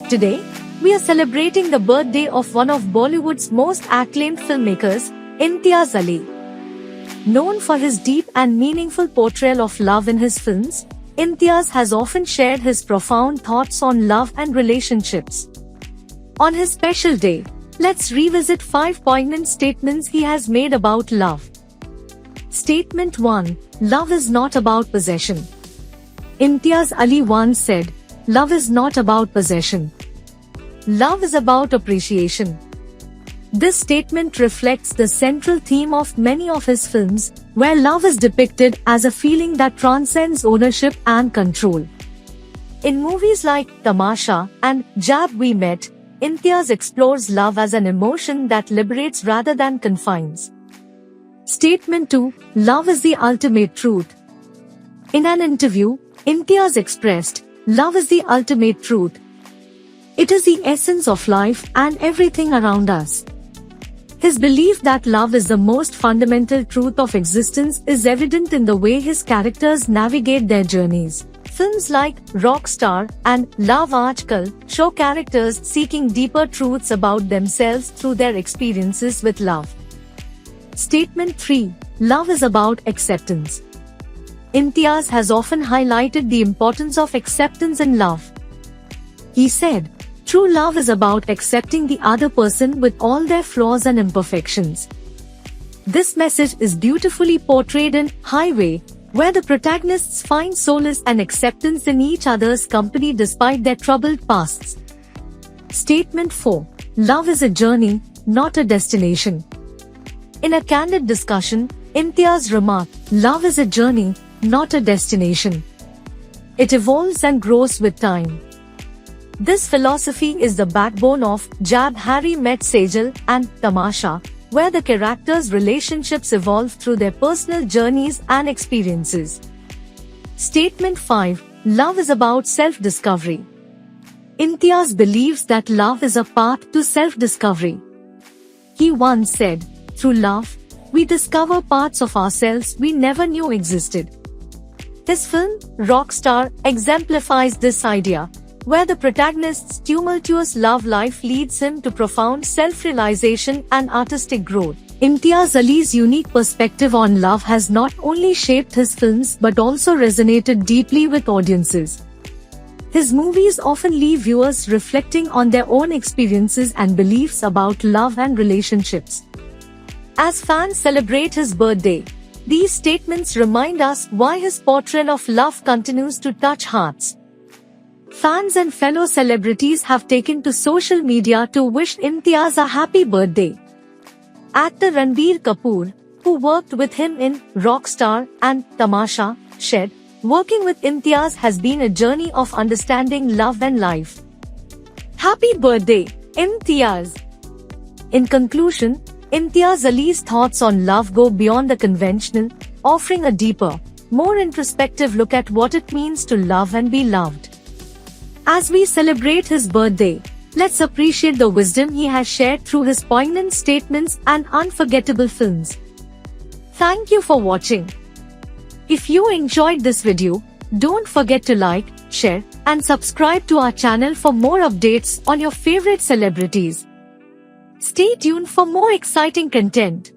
Today, we are celebrating the birthday of one of Bollywood's most acclaimed filmmakers, Imtiaz Ali. Known for his deep and meaningful portrayal of love in his films, Imtiaz has often shared his profound thoughts on love and relationships. On his special day, let's revisit 5 poignant statements he has made about love. Statement 1. Love is not about possession. Imtiaz Ali once said, "Love is not about possession. Love is about appreciation." This statement reflects the central theme of many of his films, where love is depicted as a feeling that transcends ownership and control. In movies like Tamasha and Jab We Met, Imtiaz explores love as an emotion that liberates rather than confines. Statement 2. Love is the ultimate truth. In an interview, Imtiaz expressed, "Love is the ultimate truth. It is the essence of life and everything around us." His belief that love is the most fundamental truth of existence is evident in the way his characters navigate their journeys. Films like Rockstar and Love Aajkal show characters seeking deeper truths about themselves through their experiences with love. Statement 3. Love is about acceptance. Imtiaz has often highlighted the importance of acceptance in love. He said, "True love is about accepting the other person with all their flaws and imperfections." This message is beautifully portrayed in Highway, where the protagonists find solace and acceptance in each other's company despite their troubled pasts. Statement 4. Love is a journey, not a destination. In a candid discussion, Imtiaz remarked, "Love is a journey, not a destination. It evolves and grows with time." This philosophy is the backbone of Jab Harry Met Sejal and Tamasha, where the characters' relationships evolve through their personal journeys and experiences. Statement 5. Love is about self-discovery. Imtiaz believes that love is a path to self-discovery. He once said, "Through love, we discover parts of ourselves we never knew existed." His film, Rockstar, exemplifies this idea, where the protagonist's tumultuous love life leads him to profound self-realization and artistic growth. Imtiaz Ali's unique perspective on love has not only shaped his films but also resonated deeply with audiences. His movies often leave viewers reflecting on their own experiences and beliefs about love and relationships. As fans celebrate his birthday, these statements remind us why his portrayal of love continues to touch hearts. Fans and fellow celebrities have taken to social media to wish Imtiaz a happy birthday. Actor Ranbir Kapoor, who worked with him in Rockstar and Tamasha, said, "Working with Imtiaz has been a journey of understanding love and life. Happy birthday, Imtiaz." In conclusion, Imtiaz Ali's thoughts on love go beyond the conventional, offering a deeper, more introspective look at what it means to love and be loved. As we celebrate his birthday, let's appreciate the wisdom he has shared through his poignant statements and unforgettable films. Thank you for watching. If you enjoyed this video, don't forget to like, share, and subscribe to our channel for more updates on your favorite celebrities. Stay tuned for more exciting content.